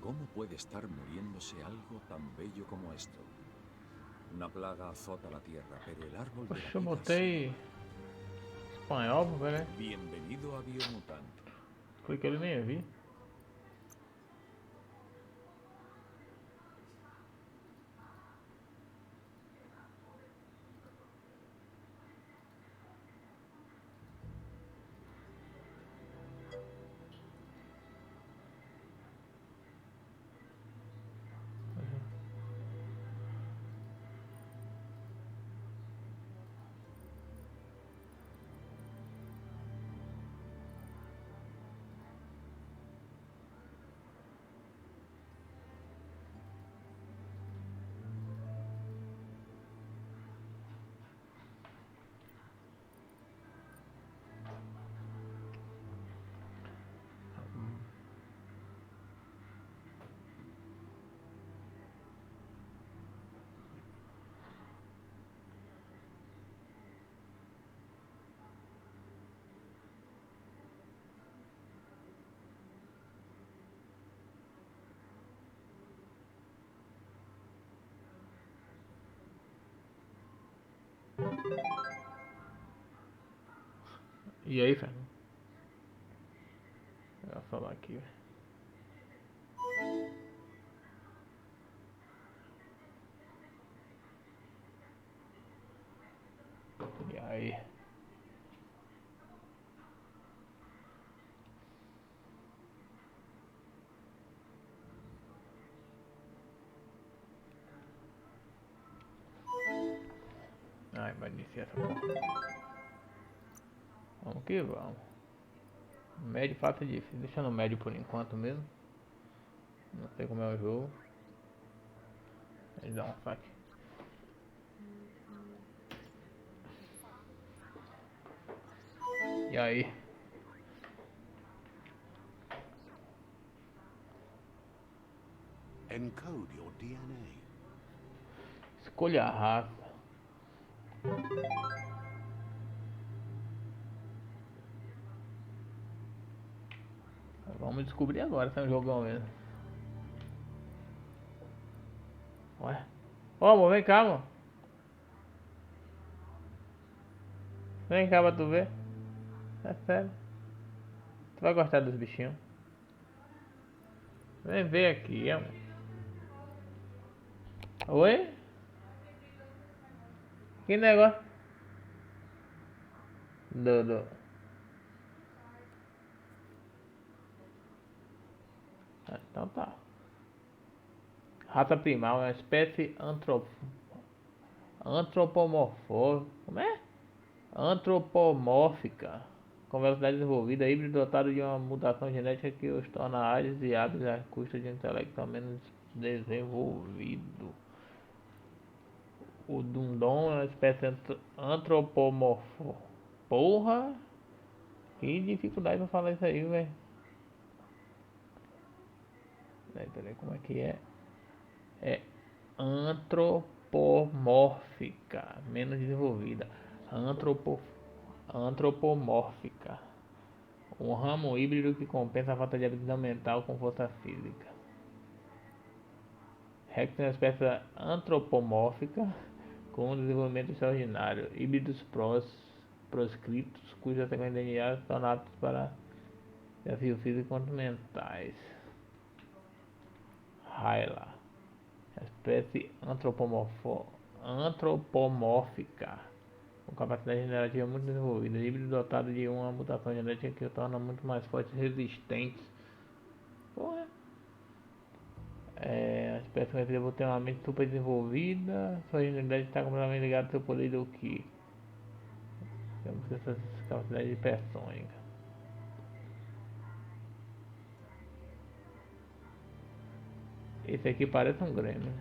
¿Cómo puede estar muriéndose algo tan bello como esto? Una plaga azota la tierra, pero el árbol de la Poxa, eu vida botei espanhol, velho. Bienvenido a Biomutant. Foi que ele nem vi. E aí, velho? Eu ia falar aqui, velho. E aí? Ai, vai iniciar essa porra. Vamos que vamos. Médio fácil é difícil. Deixa no médio por enquanto mesmo. Não sei como é o jogo. Ele dá um saque. E aí? Encode your DNA. Escolha a raça. Vamos descobrir agora se é um jogão mesmo. Ué? Ô, amor, vem cá, amor. Vem cá pra tu ver. É sério. Tu vai gostar dos bichinhos. Vem ver aqui, amor. Oi? Que negócio? Do. Então tá. Raça primal é uma espécie Como é? Antropomórfica. Com velocidade desenvolvida, híbrido dotado de uma mutação genética que os torna ágeis e hábeis à custa de um intelecto menos desenvolvido. O Dundon é uma espécie antropomorfo. Porra! Que dificuldade pra falar isso aí, velho. Peraí, como é que é? É antropomórfica, menos desenvolvida. Antropomórfica. Um ramo híbrido que compensa a falta de habilidade mental com força física. Rex é uma espécie antropomórfica com um desenvolvimento extraordinário. Híbridos proscritos, cuja sequência de DNA são aptos para desafios físicos quanto mentais. Hyla, espécie antropomórfica, com capacidade generativa muito desenvolvida, híbrido dotado de uma mutação genética que o torna muito mais forte e resistente. Porra. A espécie conhecida tem uma mente super desenvolvida, sua genialidade está completamente ligada ao seu poder do Ki. Temos essa capacidade hipersônica. Esse aqui parece um Grêmio.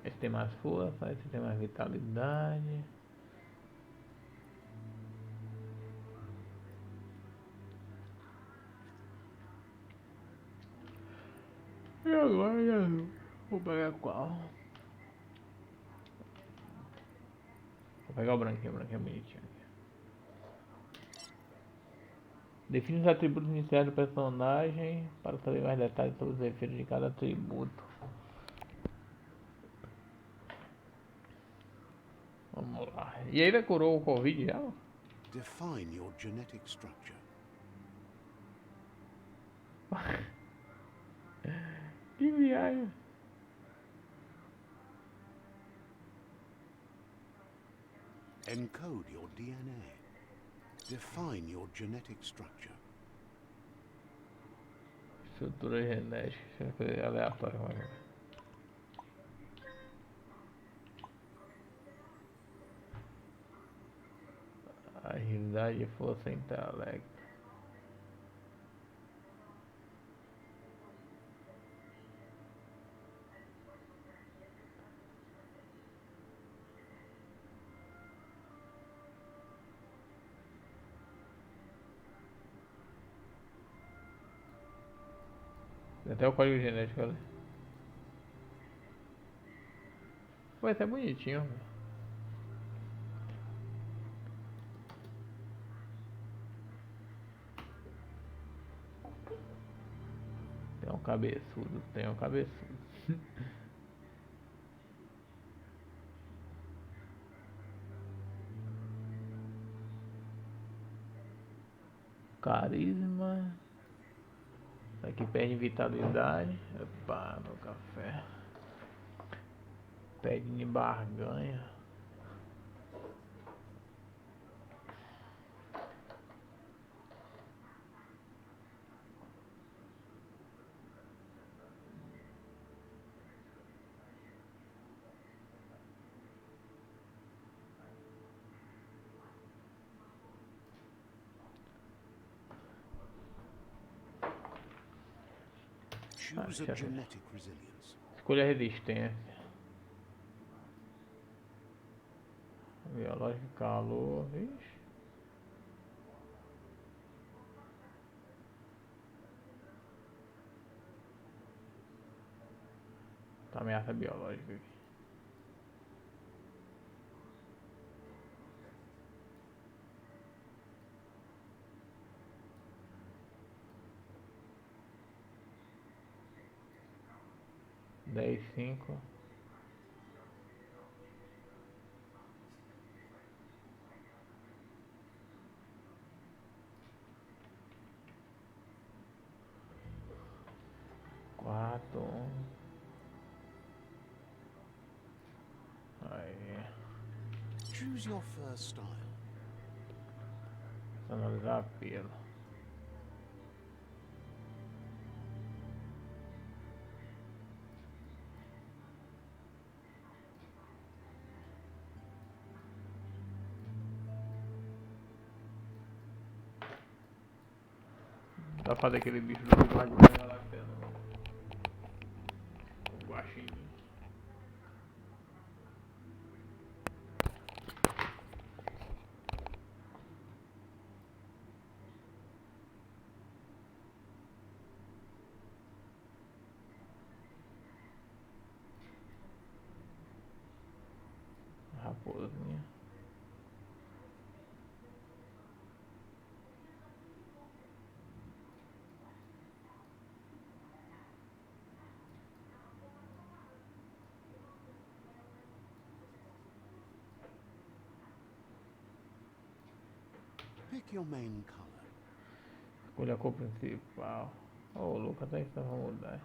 Esse tem mais força, esse tem mais vitalidade. E agora vou pegar qual? Vou pegar o branquinho é bonitinho. Define os atributos iniciais do personagem para saber mais detalhes sobre os efeitos de cada atributo. Vamos lá. E ainda curou o Covid já? Define your genetic structure. Que viagem. Encode your DNA. Define your genetic structure. Estrutura genética. Deixa eu ver aleatório. Agilidade, força, intelecto. Tem até o código genético ali. Vai ser bonitinho. Tem um cabeçudo. Carisma. Aqui perde vitalidade. Opa, meu café. Pede de barganha. Choose a genetic resilience. Escolha a resistência. Biológico, calor. Vixe. Tá ameaça biológica aqui. Dez, 5. Quatro. Aí. Choose your first style. Analisar apelo. Dá pra fazer aquele bicho do bigode vai lá pelo o guaxinim. Raposinha. Pick your main color. Escolha a cor principal. Oh, o Lucas tá isso, vamos mudar.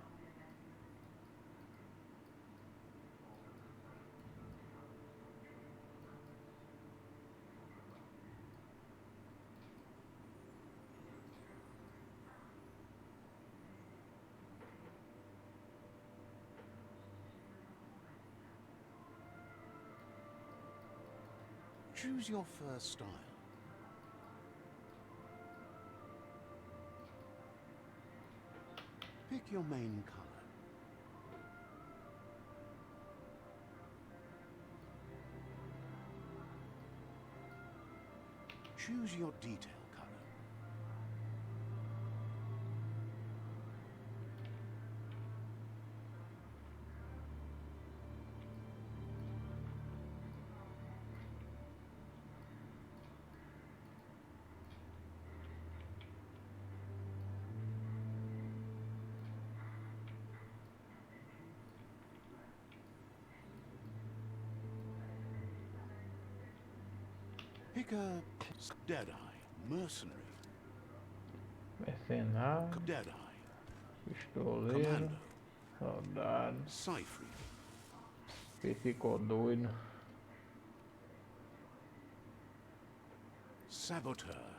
Choose your first style. Pick your main color. Choose your detail color. Pick a Deadeye, mercenary, Mercenário, Deadeye, pistoleiro, commando, soldado, Cypher, ficou doido, saboteur,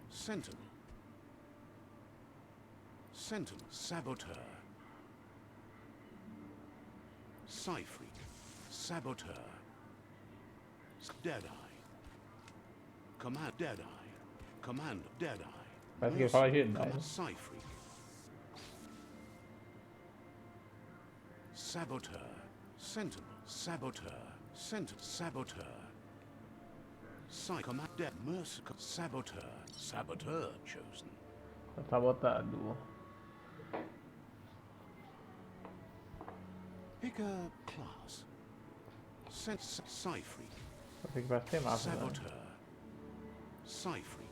sentinel, sentinel, saboteur, Cypher, saboteur, Deadeye, Deadeye, commander, Deadeye, parece que fala Jedi, né? Cypher, saboteur, sentinel, saboteur, saboteur, command, merciful, saboteur, saboteur chosen, Tá sabotado. pick a class, Cypher, Só tem que vai ser massa, né? saboteur, Cypher,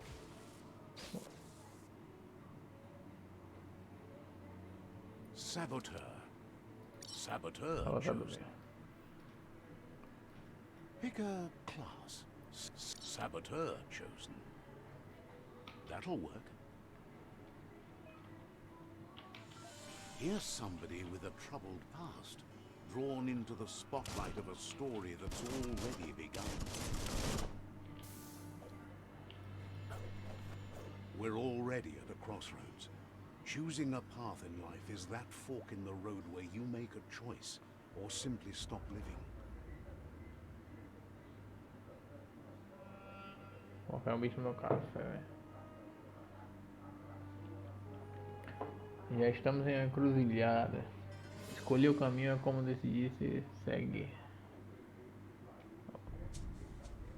saboteur, saboteur Sabotador. chosen. Pick a class. Saboteur chosen. That'll work. Here's somebody with a troubled past, drawn into the spotlight of a story that's already begun. We're already at a crossroads. Choosing a path in life is that fork in the road where you make a choice or simply stop living. Vou colocar um bicho no café, velho. Já estamos em uma encruzilhada. Escolher o caminho é como decidir se segue.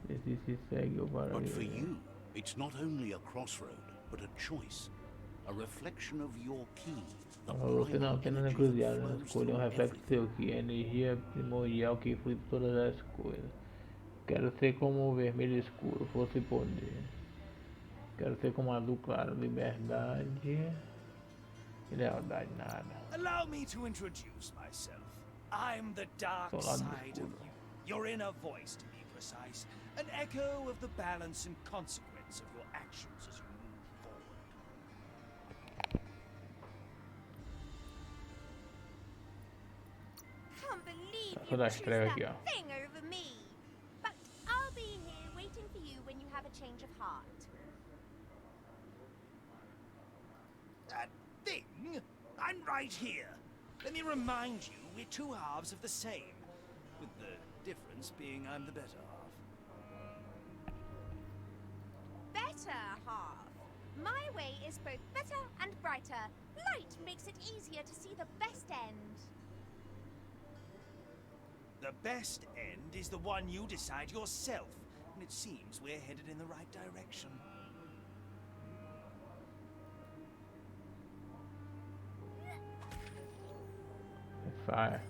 Decidir se segue ou para. But for you, it's not only a crossroad, but a choice. A reflection of your key. The Você não primal apenas na energy that encruzilhada. flows Escolher um through reflexo everything. seu que é a energia primordial que flui por todas as coisas. Quero ser como o vermelho escuro, força e poder. Quero ser como a azul claro, liberdade e lealdade, nada. Allow me to introduce myself. I'm the dark Sou lado side of escuro. you. Your inner voice, to be precise. An echo of the balance and consequence of your actions as you move forward. Can't believe That's you what I chose straight that here. thing over me. But I'll be here waiting for you when you have a change of heart. That thing? I'm right here. Let me remind you, we're two halves of the same. With the difference being I'm the better half. Better half. My way is both better and brighter. Light makes it easier to see the best end. The best end is the one you decide yourself. And it seems we're headed in the right direction. Fire.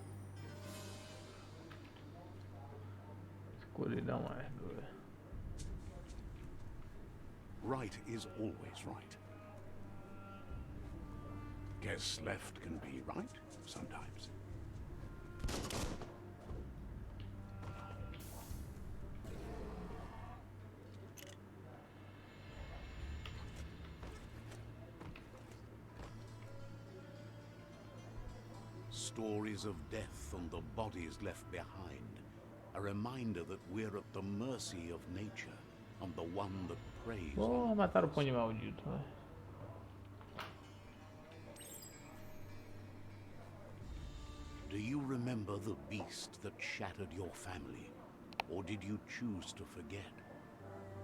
Escuridão mais dura. Right is always right. Guess left can be right sometimes. Stories of death and the bodies left behind. A reminder that we're at the mercy of nature and the one that preys Vou on matar o us. pônei maldito, né? Do you remember the beast that shattered your family? Or did you choose to forget?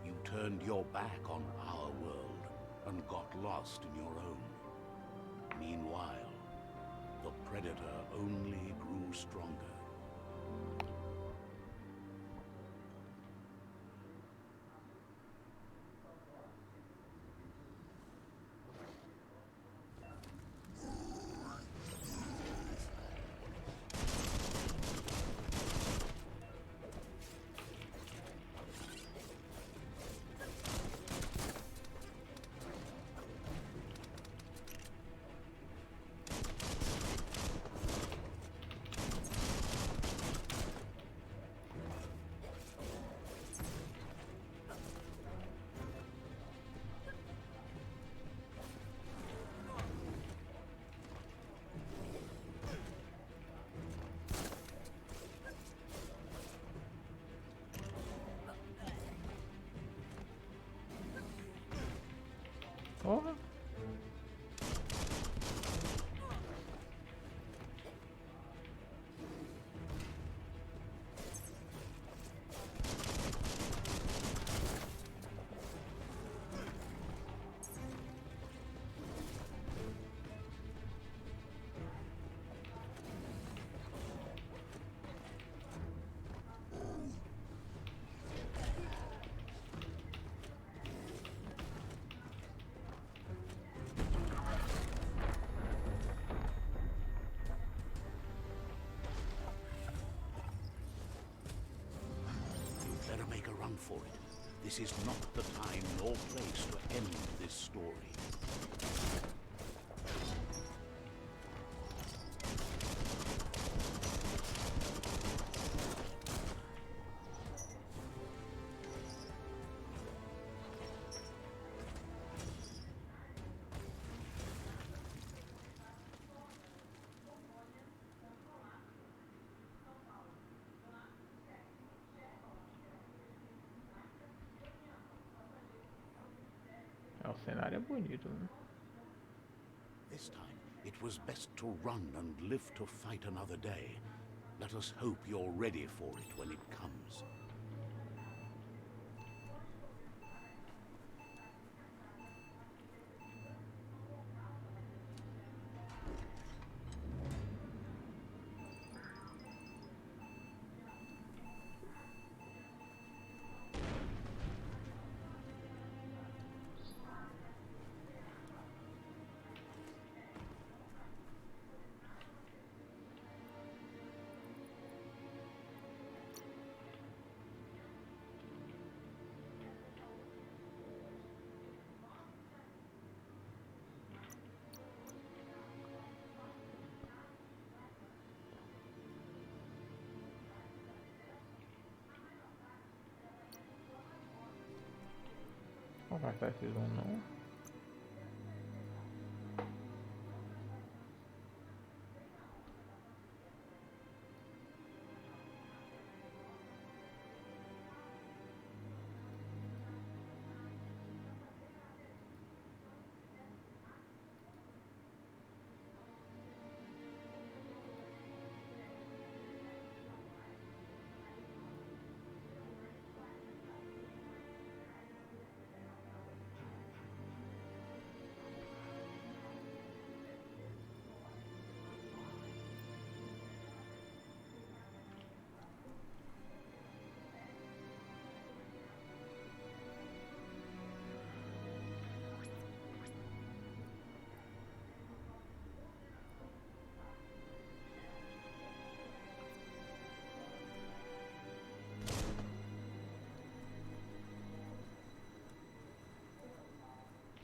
You turned your back on our world and got lost in your own. Meanwhile, the predator only grew stronger. Porra. Better make a run for it. This is not the time nor place to end this story. O cenário é bonito, né? This time, it was best to run and live to fight another day. Let us hope you're ready for it when it comes. Vou gastar esses um não.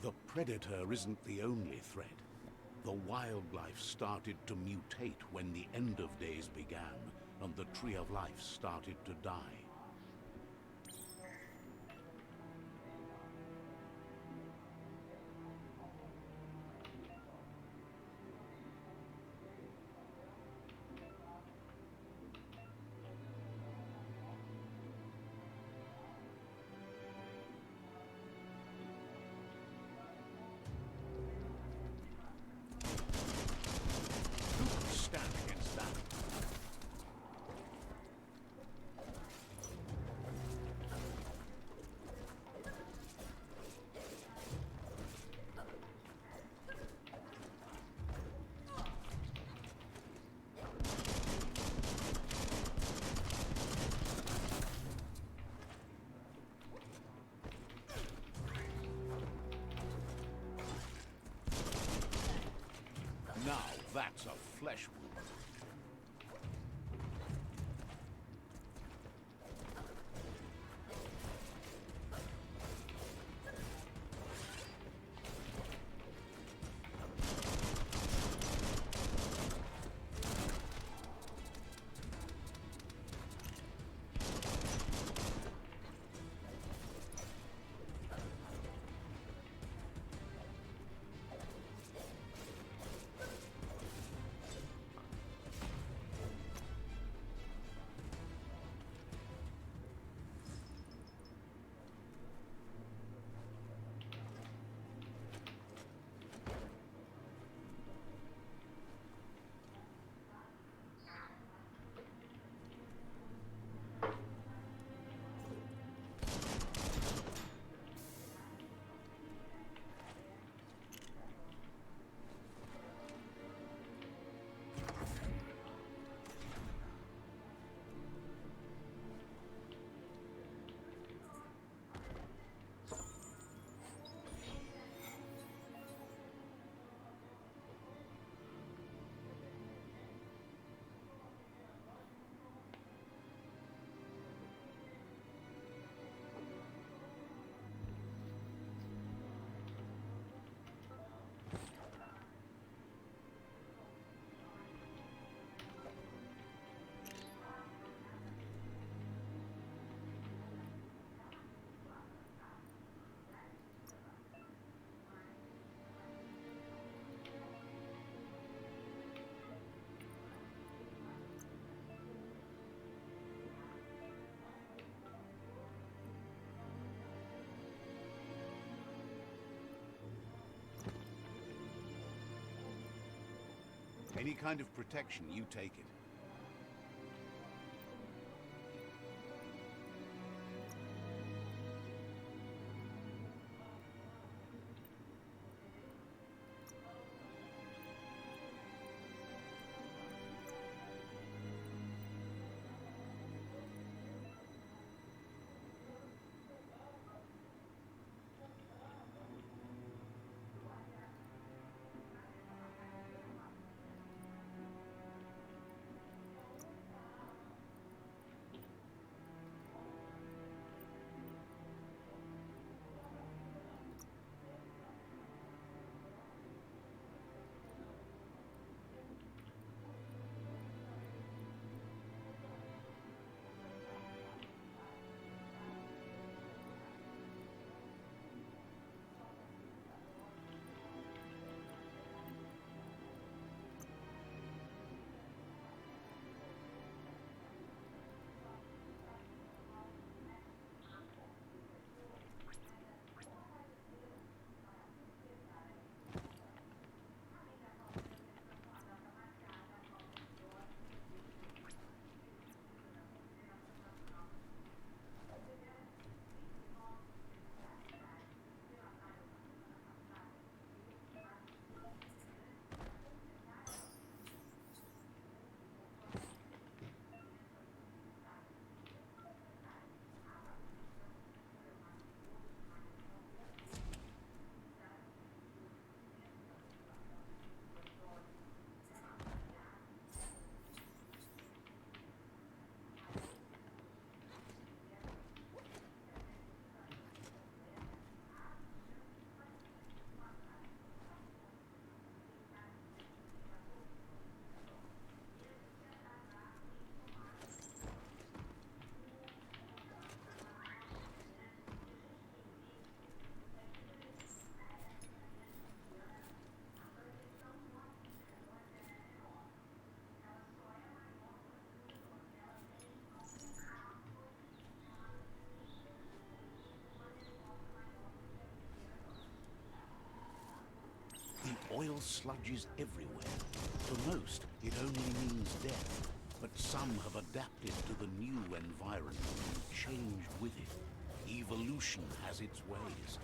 The predator isn't the only threat. The wildlife started to mutate when the end of days began, and the tree of life started to die. Who can stand against that? Now that's a flesh wound. Any kind of protection, you take it. The oil sludges everywhere. For most, it only means death. But some have adapted to the new environment and changed with it. Evolution has its ways.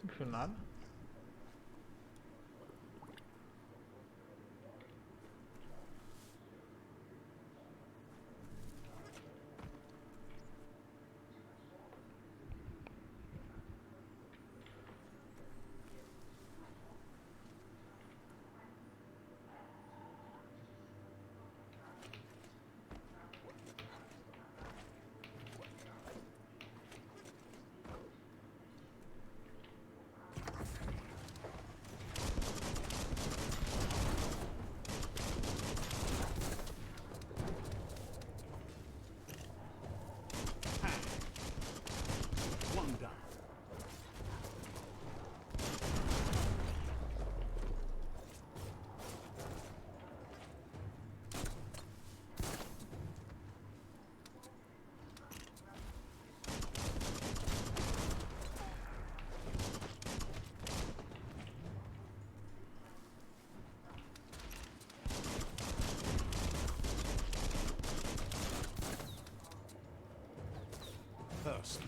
Não puxou nada. One down. First.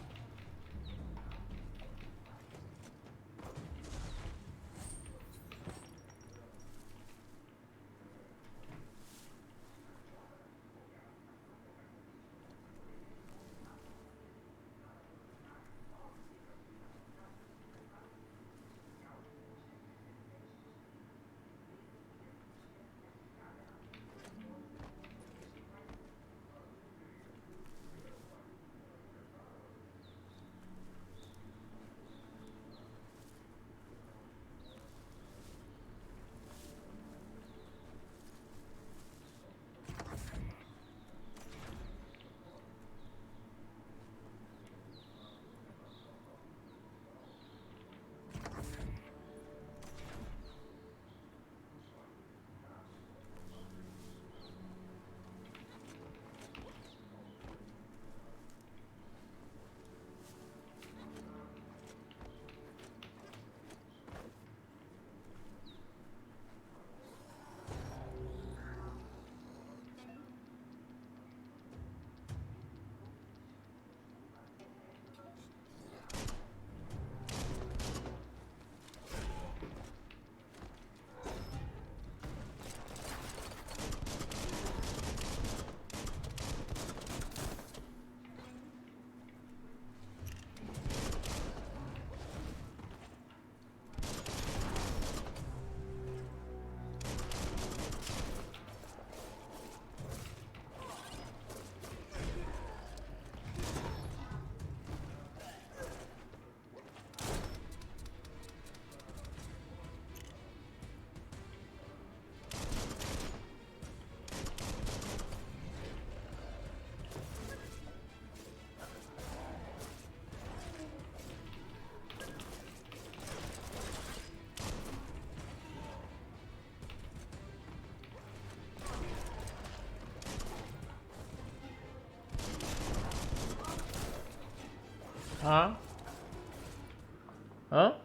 Hã? Hã?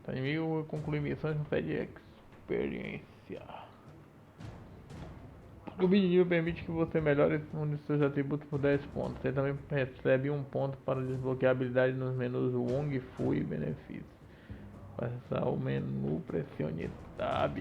Tá inimigo concluir missões não pede experiência. O objetivo permite que você melhore um de seus atributos por 10 pontos. Você também recebe 1 ponto para desbloquear habilidades nos menus Wong Fu e Benefícios. Para acessar o menu, pressione Tab.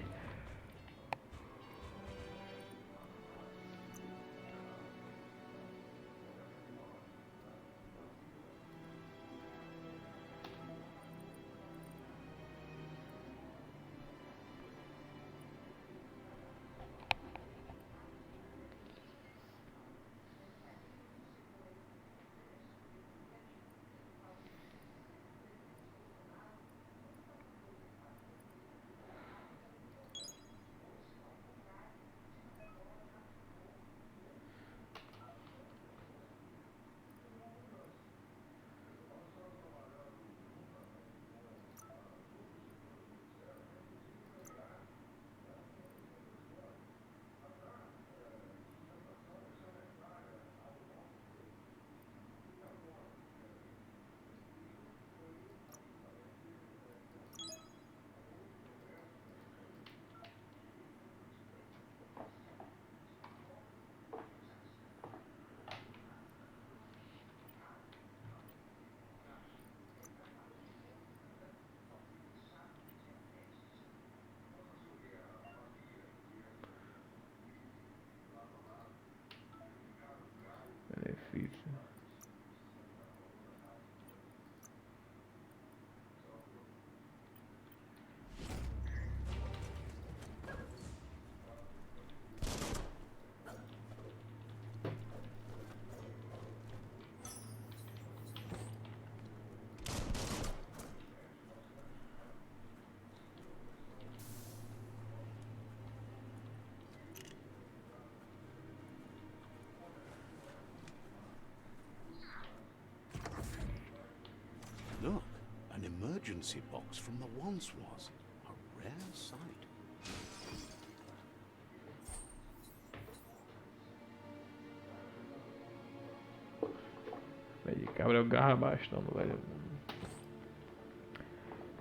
Benefício. Look, an emergency box from the once was. A rare sight. Pé de cabra é o garra bastão do velho.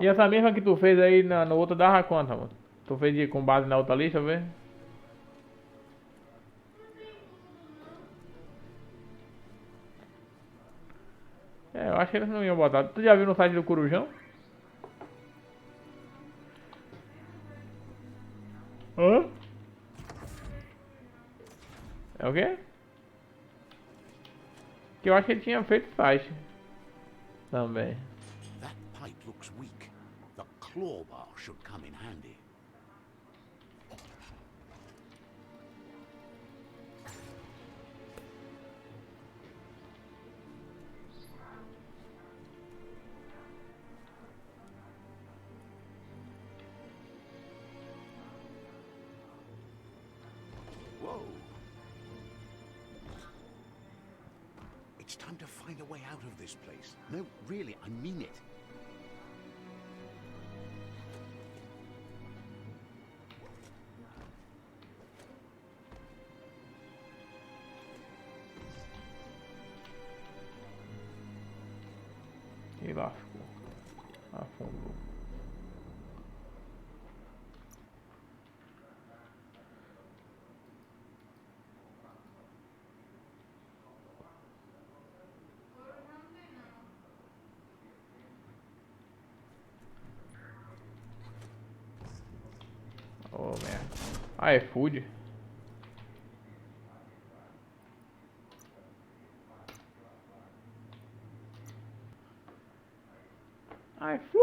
E essa mesma que tu fez aí no outro dava quanto, mano? Tu fez com base na outra lista, vê? É, eu acho que eles não iam botar. Tu já viu no site do Corujão? Hã? É o quê? Que eu acho que ele tinha feito site também. That pipe looks weak. The claw bar should come in handy. Whoa. It's time to find a way out of this place. No, really, I mean it. E lá ficou. Afundou. Oh, merda. Ah, é food? Ah, é food.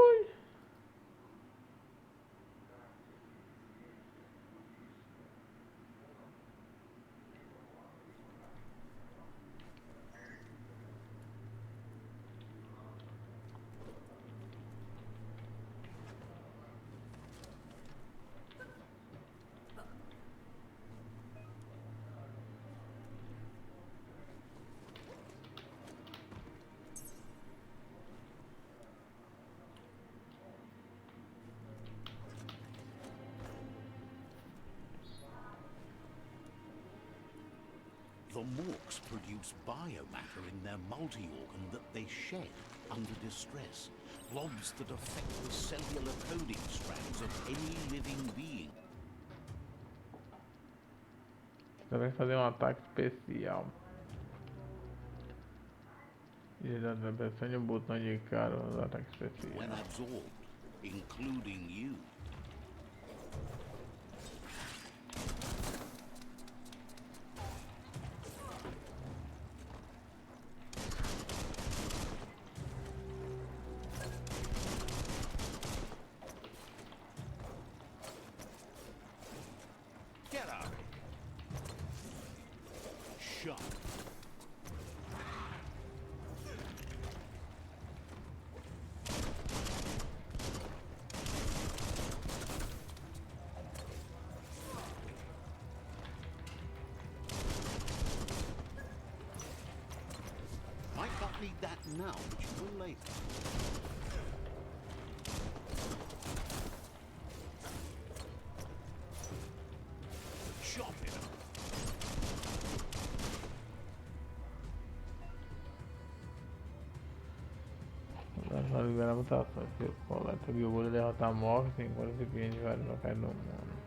The Morks produce biomatter in their multi-organ that they shed under distress. Blobs that affect the cellular coding strands of any living being. Você vai fazer um ataque especial. Direto, pressione o botão de cara do ataque especial. When absorbed, including you. Get up. Shut. Might not need that now, but you will later. Chop it up. Vai liberar a mutação. Se o coleta Biogolho derrotar a morte, enquanto se prende vários locais do mundo.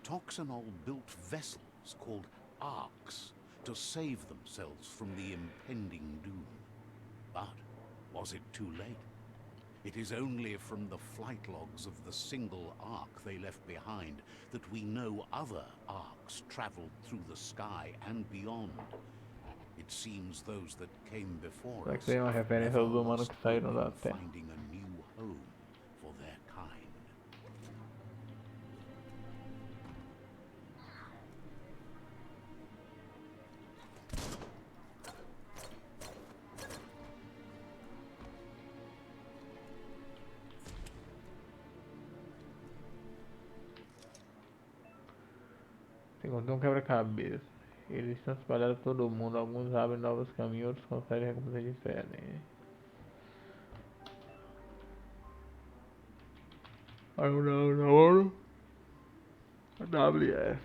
Toxanol built vessels called arks to save themselves from the impending doom. But was it too late? It is only from the flight logs of the single ark they left behind that we know other arks traveled through the sky and beyond. It seems those that came before Será us que seria uma referência never aos humanos lost que saíram da hope of Terra? finding a new home for their kind. Encontrei um quebra-cabeça. Eles estão espalhados por todo mundo. Alguns abrem novos caminhos, outros conseguem recompensas diferentes. Não. WF.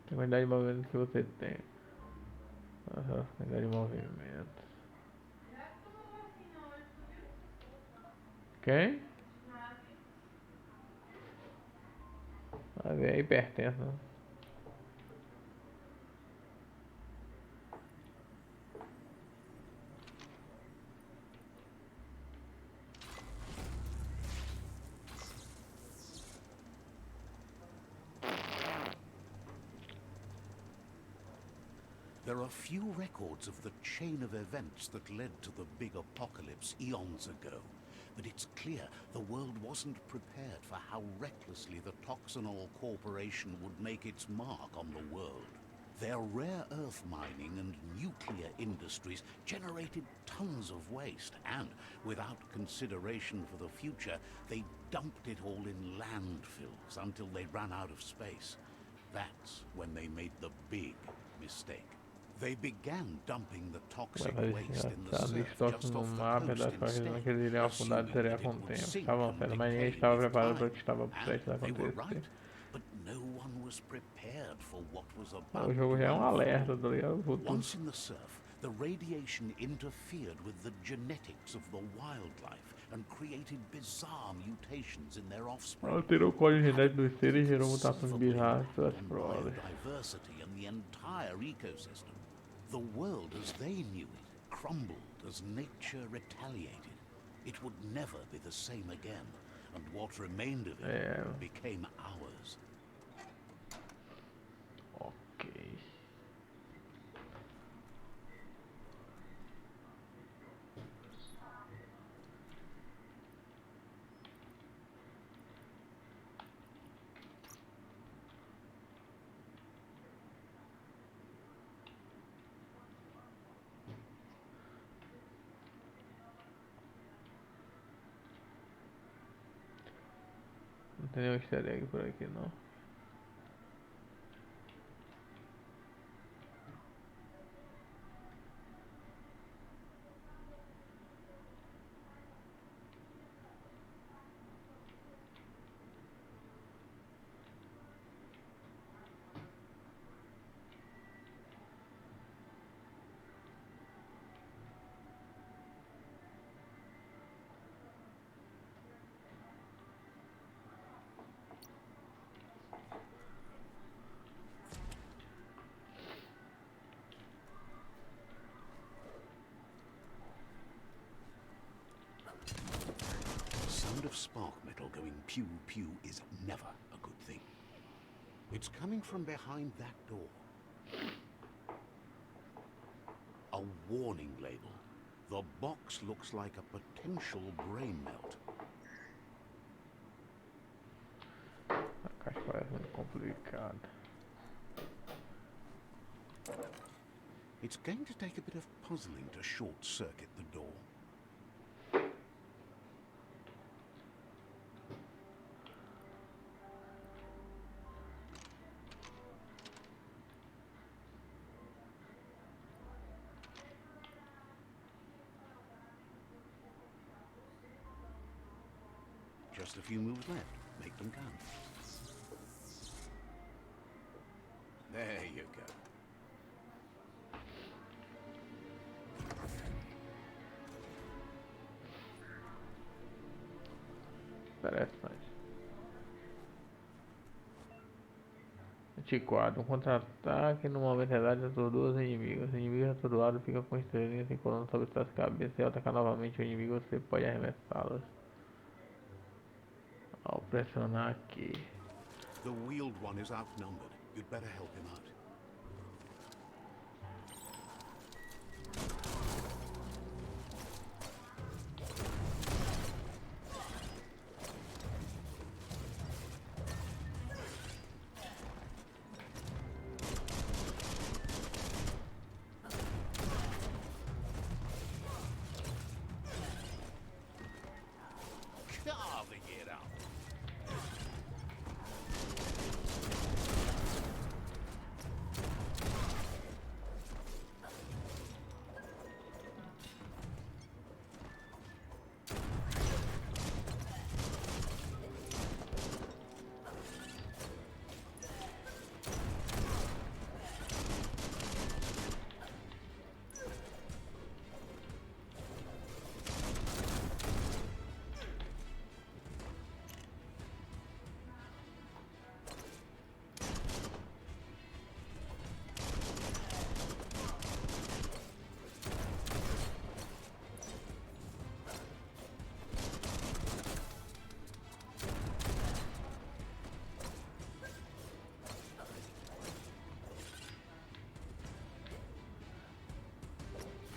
A quantidade de movimentos que você tem. Nossa, quantidade de movimentos. Quem? Vai ver aí hipertenso. Né? There are few records of the chain of events that led to the big apocalypse eons ago, but it's clear the world wasn't prepared for how recklessly the Toxanol Corporation would make its mark on the world. Their rare earth mining and nuclear industries generated tons of waste, and without consideration for the future, they dumped it all in landfills until they ran out of space. That's when they made the big mistake. They began dumping the toxic waste in the surf just off the coast instead, assuming that it would sink and decay with time. And they were right, but no one was prepared for what was about O jogo to já é um alerta, unfold. tá ligado? Futuro. Once in the surf, the radiation interfered with the genetics of the wildlife and created bizarre mutations in their offspring. Alterou o código genético dos seres e gerou mutações Conceivably bizarras pelas on provas. biodiversity and the entire ecosystem. The world as they knew it crumbled as nature retaliated. It would never be the same again, and what remained of it became ours. Ok. Não tem nenhum easter egg por aqui não. The sound of spark metal going pew pew is never a good thing. It's coming from behind that door. A warning label. The box looks like a potential brain melt. A caixa parece muito complicada. It's going to take a bit of puzzling to short-circuit the door. Just a few moves left. Make them count. There you go. Interessante. Antiquado. Um contra-ataque no momento exato atordoa os inimigos. Os inimigos atordoados ficam com estrelinhas e coronas sobre suas cabeças. E ao atacar novamente o inimigo, você pode arremessá-los. Ao pressionar aqui. The wheeled one is outnumbered. You'd better help him out. Carving it out.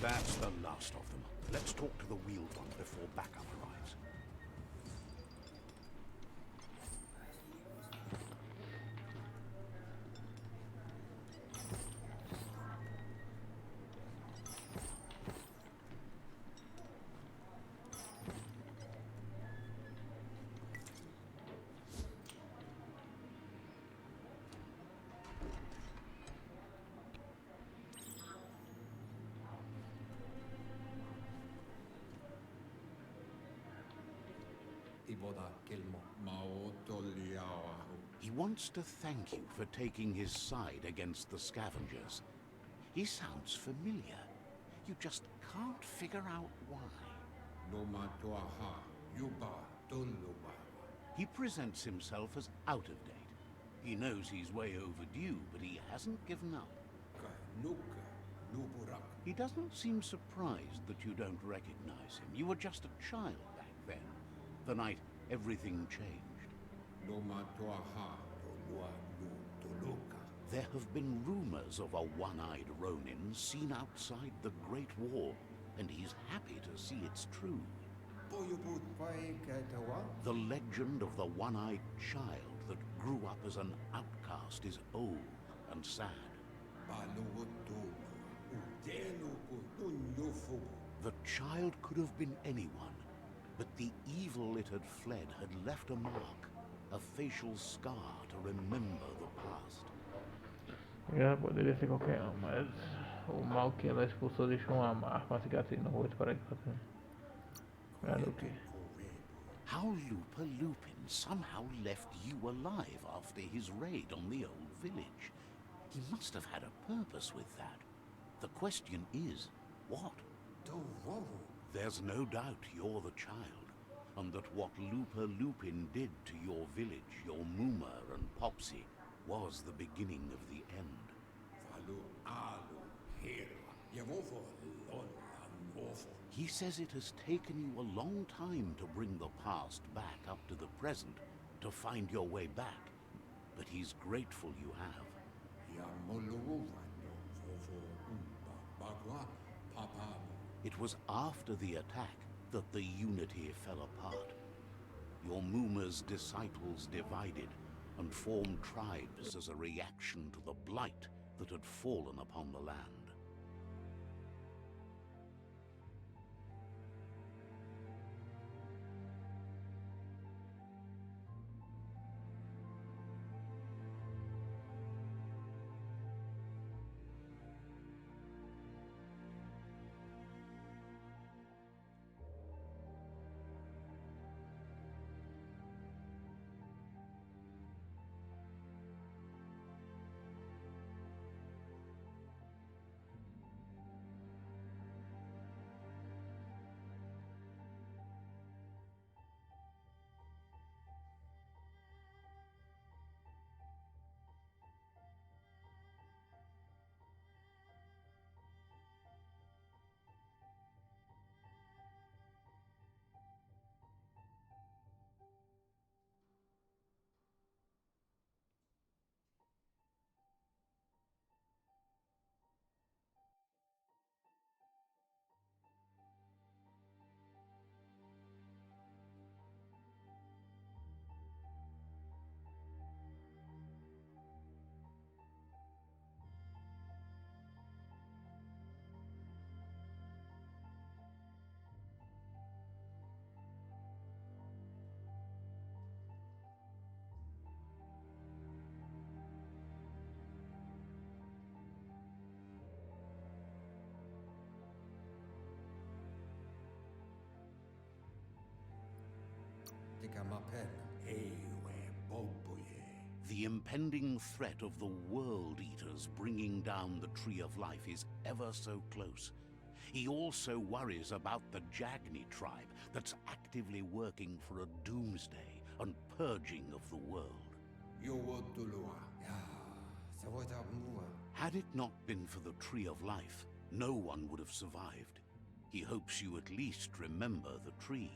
That's the last of them. Let's talk to the wheeled one before backup arrives. He wants to thank you for taking his side against the scavengers. He sounds familiar. You just can't figure out why. He presents himself as out of date. He knows he's way overdue, but he hasn't given up. He doesn't seem surprised that you don't recognize him. You were just a child back then, the night everything changed. There have been rumors of a one-eyed Ronin seen outside the Great Wall, and he's happy to see it's true. The legend of the one-eyed child that grew up as an outcast is old and sad. The child could have been anyone, but the evil it had fled had left a mark, a facial scar to remember the past. Poderia ser qualquer um, mas o mal que ela expulsou deixou uma marca, uma cicatriz no rosto para que fosse. How Lupa Lupin somehow left you alive after his raid on the old village. He must have had a purpose with that. The question is, what? There's no doubt you're the child, and that what Lupa Lupin did to your village, your Muma and Popsy, was the beginning of the end. He says it has taken you a long time to bring the past back up to the present, to find your way back, but he's grateful you have. It was after the attack that the unity fell apart. Your Muma's disciples divided and formed tribes as a reaction to the blight that had fallen upon the land. The impending threat of the World Eaters bringing down the Tree of Life is ever so close. He also worries about the Jagni tribe that's actively working for a doomsday and purging of the world. Had it not been for the Tree of Life, no one would have survived. He hopes you at least remember the tree.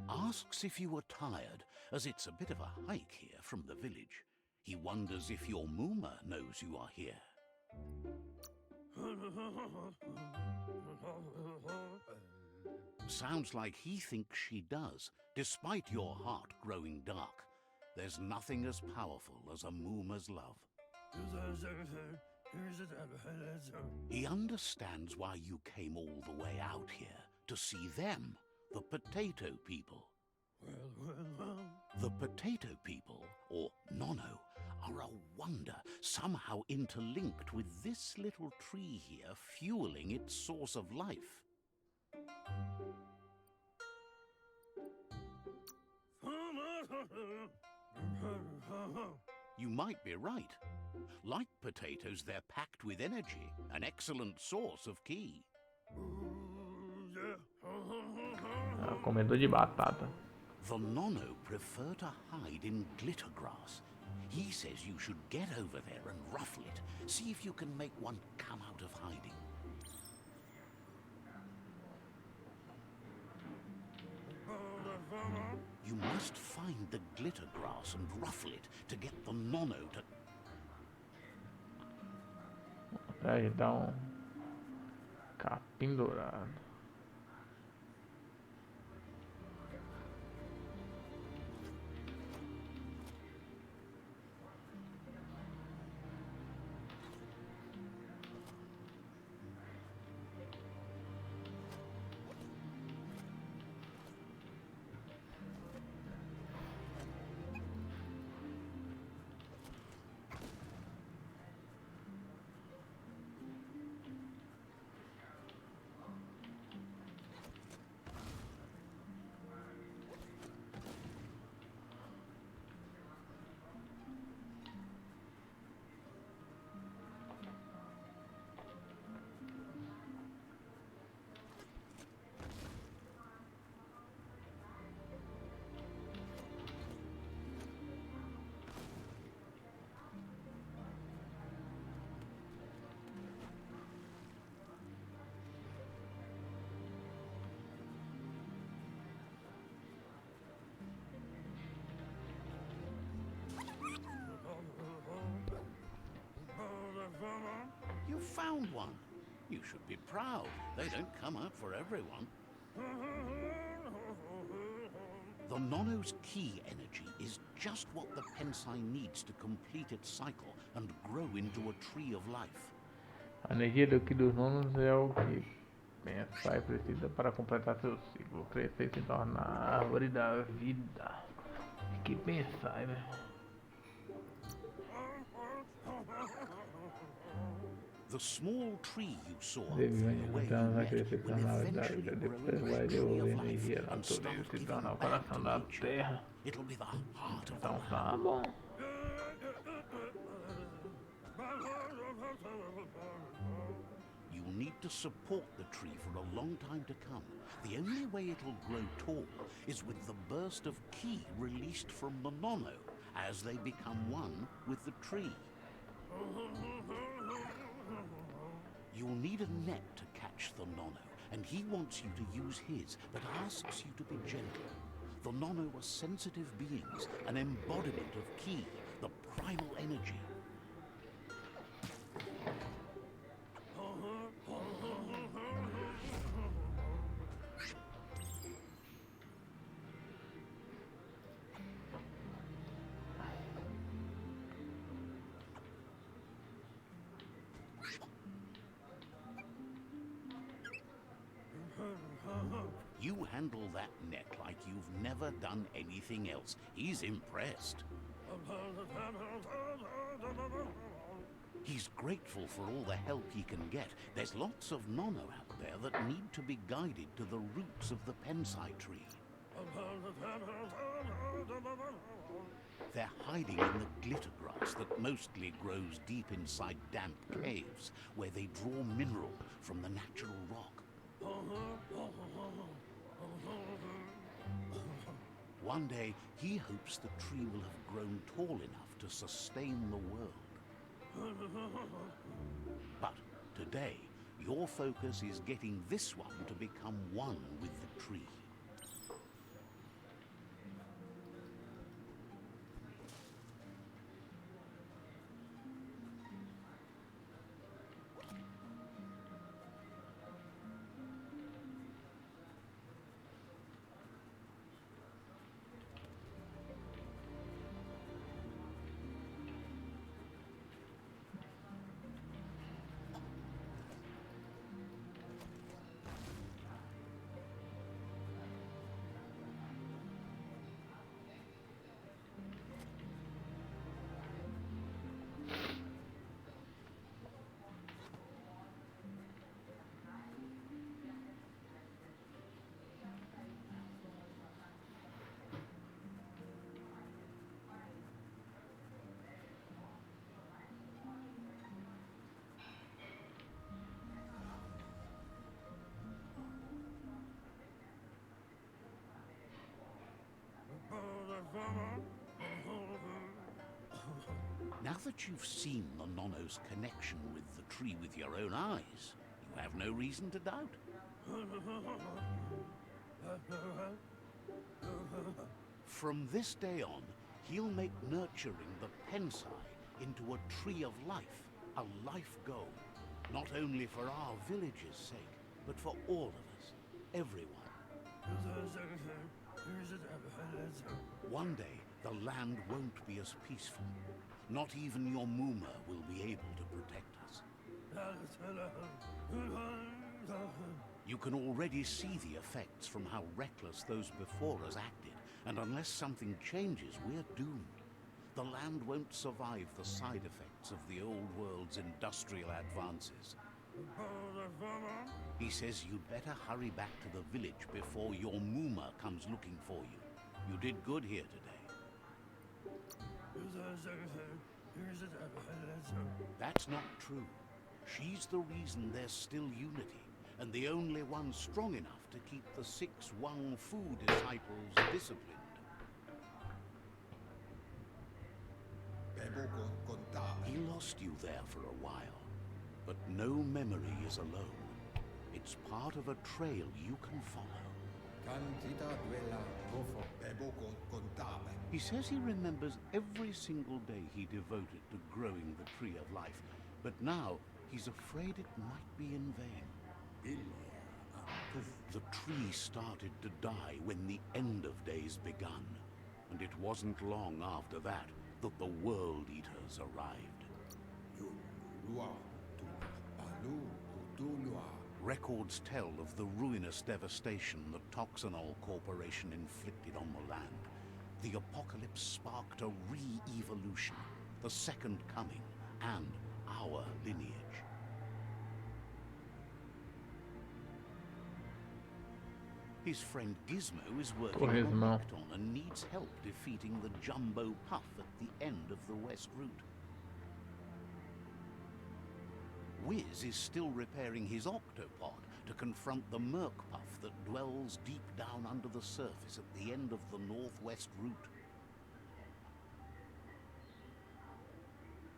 Asks if you were tired, as it's a bit of a hike here from the village. He wonders if your Mooma knows you are here. Sounds like he thinks she does, despite your heart growing dark. There's nothing as powerful as a Mooma's love. He understands why you came all the way out here, to see them, the potato people. The potato people, or Nono, are a wonder, somehow interlinked with this little tree here fueling its source of life. You might be right. Like potatoes, they're packed with energy, an excellent source of ki. Comedor de batata. The Nono prefer to hide in glitter grass. He says you should get over there and ruffle it. See if you can make one come out of hiding. You must find the glitter grass and ruffle it to get the Nono to... Aí dá capim dourado. You found one. You should be proud. They don't come out for everyone. The Nono's ki energy is just what the Pensai needs to complete its cycle and grow into a tree of life. A energia do Ki dos Nonos é o que Pensai precisa para completar seu ciclo, crescer e se tornar a árvore da vida. Que Pensai, né? The small tree you saw Deviam from the way you encontrar a met crescer will na árvore da eventually vida, grow depois into vai a tree devolver of life energia à and natureza start e se giving tornar o back coração to da nature. terra. It'll be the heart of the Então land. tá bom. You'll need to support the tree for a long time to come. The only way it'll grow tall is with the burst of ki released from the Nono as they become one with the tree. You'll need a net to catch the Nono, and he wants you to use his, but asks you to be gentle. The Nono are sensitive beings, an embodiment of ki, the primal energy. You handle that net like you've never done anything else. He's impressed. He's grateful for all the help he can get. There's lots of Nono out there that need to be guided to the roots of the Pensai tree. They're hiding in the glitter grass that mostly grows deep inside damp caves, where they draw mineral from the natural rock. One day, he hopes the tree will have grown tall enough to sustain the world. But today, Your focus is getting this one to become one with the tree. Now that you've seen the Nonno's connection with the tree with your own eyes, you have no reason to doubt. From this day on, he'll make nurturing the Pensai into a tree of life, a life goal. Not only for our village's sake, but for all of us, everyone. One day, the land won't be as peaceful. Not even your Muma will be able to protect us. You can already see the effects from how reckless those before us acted, and unless something changes, we're doomed. The land won't survive the side effects of the old world's industrial advances. He says you'd better hurry back to the village before your Muma comes looking for you. You did good here today. That's not true. She's the reason there's still unity, and the only one strong enough to keep the 6 Wang Fu disciples disciplined. He lost you there for a while, but no memory is alone. It's part of a trail you can follow. He says he remembers every single day he devoted to growing the Tree of Life, but now he's afraid it might be in vain. The tree started to die when the end of days begun, and it wasn't long after that that the World Eaters arrived. Records tell of the ruinous devastation the Toxanol Corporation inflicted on the land. The apocalypse sparked a re-evolution, the Second Coming, and our lineage. His friend Gizmo is working on Lecton and needs help defeating the Jumbo Puff at the end of the West Route. Wiz is still repairing his octopod to confront the Merc Puff that dwells deep down under the surface at the end of the Northwest Route.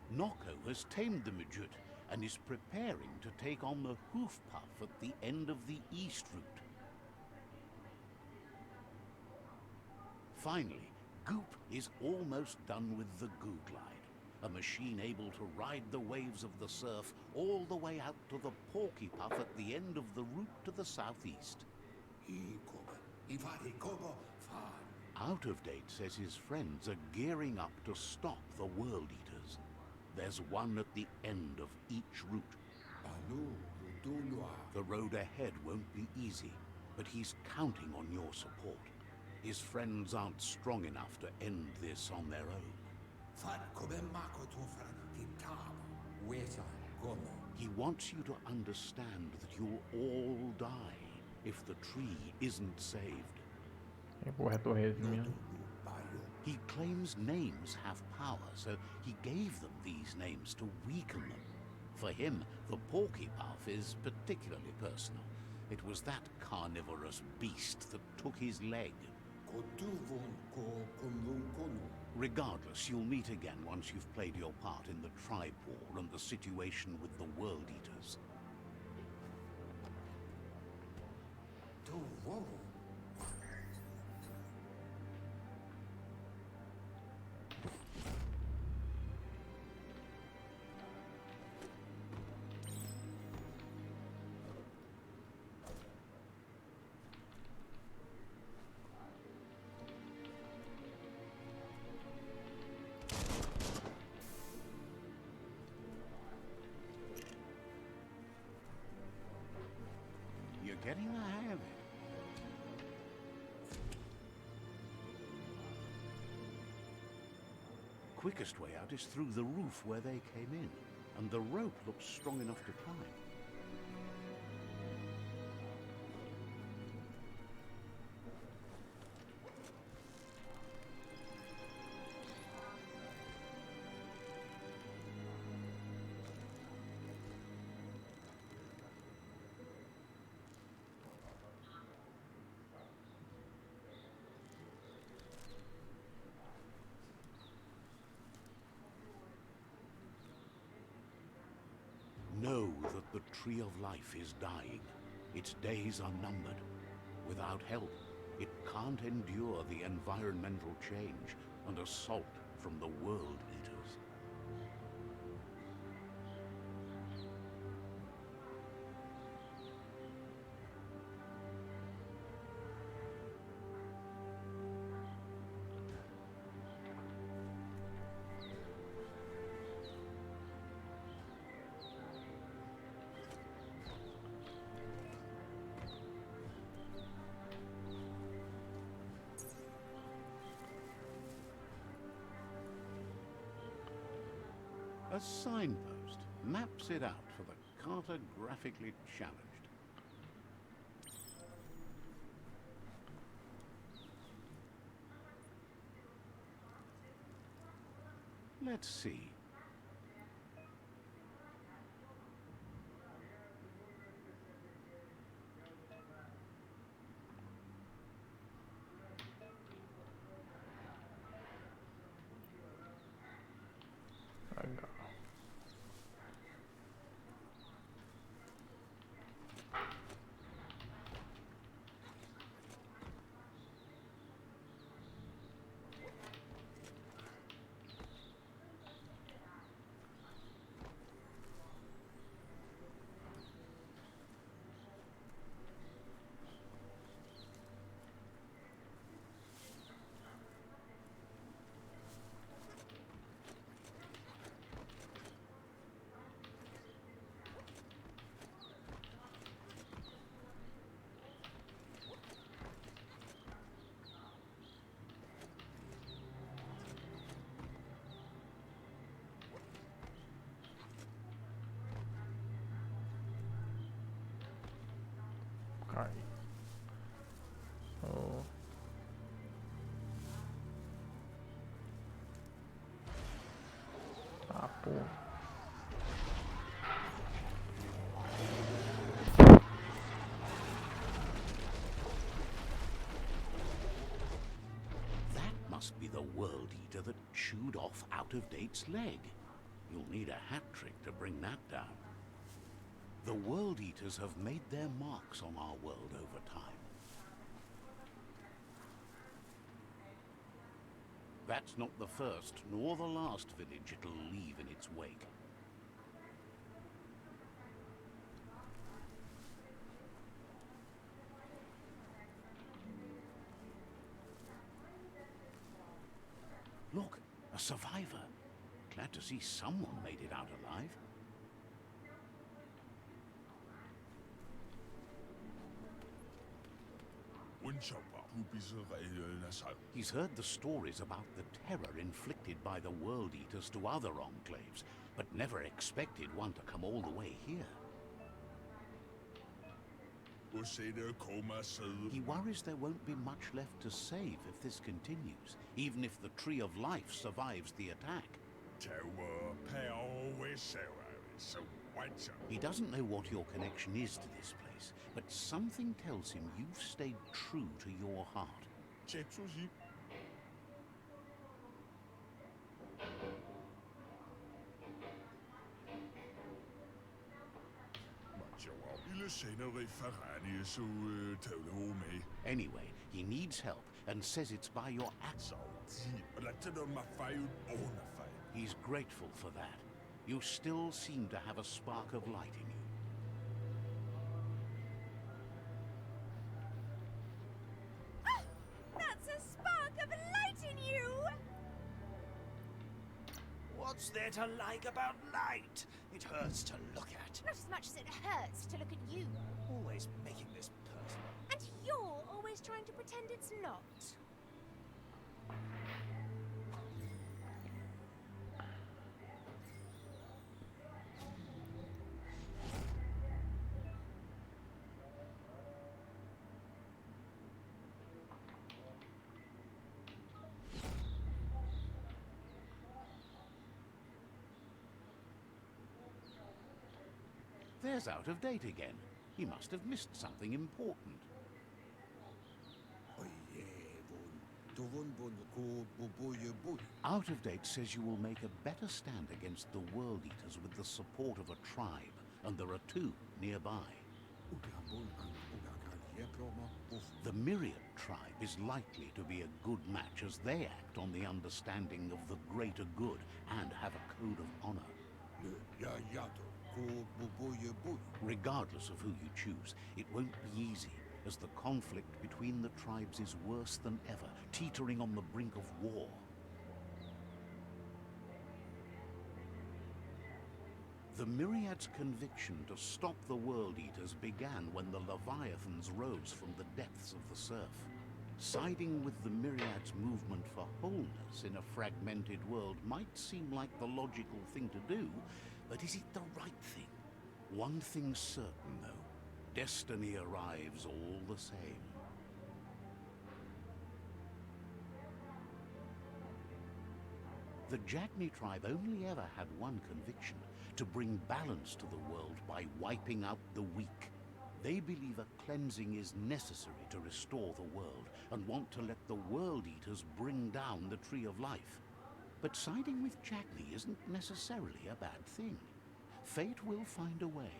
Noko has tamed the Midget and is preparing to take on the Hoof Puff at the end of the East Route. Finally, Goop is almost done with the Goo Glide, a machine able to ride the waves of the surf all the way out to the Porky Puff at the end of the route to the southeast. Out of Date says his friends are gearing up to stop the World Eaters. There's one at the end of each route. The road ahead won't be easy, but he's counting on your support. His friends aren't strong enough to end this on their own. He wants you to understand that you'll all die if the tree isn't saved. He claims names have power, so he gave them these names to weaken them. For him, the Porky Puff is particularly personal. It was that carnivorous beast that took his leg. Regardless, you'll meet again once you've played your part in the Tribe War and the situation with the World Eaters. You're getting the hang of it. Quickest way out is through the roof where they came in, and the rope looks strong enough to climb. Know that the Tree of Life is dying. Its days are numbered. Without help, it can't endure the environmental change and assault from the World Eaters. A signpost maps it out for the cartographically challenged. Let's see. Legal. Okay. So pô. That must be the World Eater that chewed off Out-of-Date's leg. You'll need a hat trick to bring that down. The World Eaters have made their marks on our world over time. That's not the first nor the last village it'll leave in its wake. Look, a survivor. Glad to see someone made it out alive. He's heard the stories about the terror inflicted by the World Eaters to other enclaves, but never expected one to come all the way here. He worries there won't be much left to save if this continues, even if the Tree of Life survives the attack. He doesn't know what your connection is to this place, but something tells him you've stayed true to your heart. Anyway, he needs help and says it's by your axe. He's grateful for that. You still seem to have a spark of light in you. That's a spark of light in you! What's there to like about light? It hurts to look at. Not as much as it hurts to look at you. Always making this personal. And you're always trying to pretend it's not. There's Out of Date again. He must have missed something important. Out of Date says you will make a better stand against the World Eaters with the support of a tribe, and there are two nearby. The Myriad tribe is likely to be a good match as they act on the understanding of the greater good and have a code of honor. Regardless of who you choose, it won't be easy, as the conflict between the tribes is worse than ever, teetering on the brink of war. The Myriad's conviction to stop the World Eaters began when the Leviathans rose from the depths of the surf. Siding with the Myriad's movement for wholeness in a fragmented world might seem like the logical thing to do, but is it the right thing? One thing's certain, though. Destiny arrives all the same. The Jagni tribe only ever had one conviction: to bring balance to the world by wiping out the weak. They believe a cleansing is necessary to restore the world, and want to let the World Eaters bring down the Tree of Life. But siding with Jagni isn't necessarily a bad thing. Fate will find a way.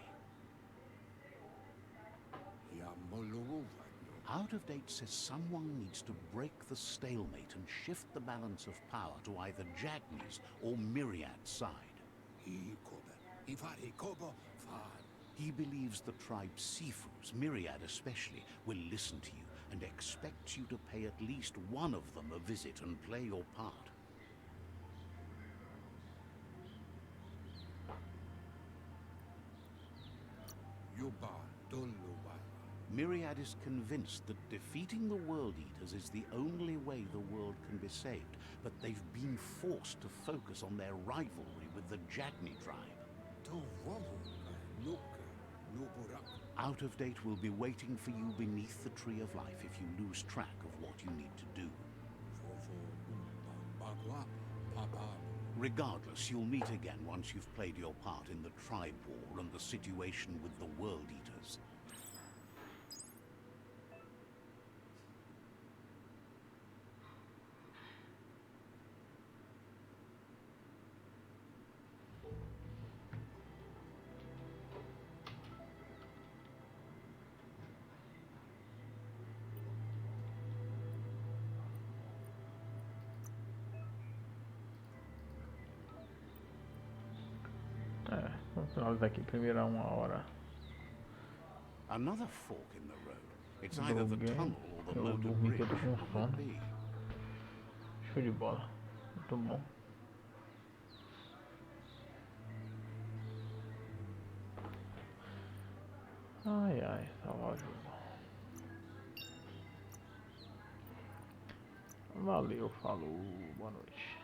Out of Date says someone needs to break the stalemate and shift the balance of power to either Jagni's or Myriad's side. He believes the tribe Sifus, Myriad especially, will listen to you and expects you to pay at least one of them a visit and play your part. Myriad is convinced that defeating the World Eaters is the only way the world can be saved, but they've been forced to focus on their rivalry with the Jagni tribe. Out of Date will be waiting for you beneath the Tree of Life if you lose track of what you need to do. Regardless, you'll meet again once you've played your part in the tribe war and the situation with the World Eaters. Vamos finalizar aqui primeiro a 1 hora. Another fork in the road. It's either the Joguei. tunnel or the Eu loaded dormi que eu bridge. tô com What will sono. it be? Show de bola. Muito bom. Ai ai, salvar o jogo. Valeu, falou, boa noite.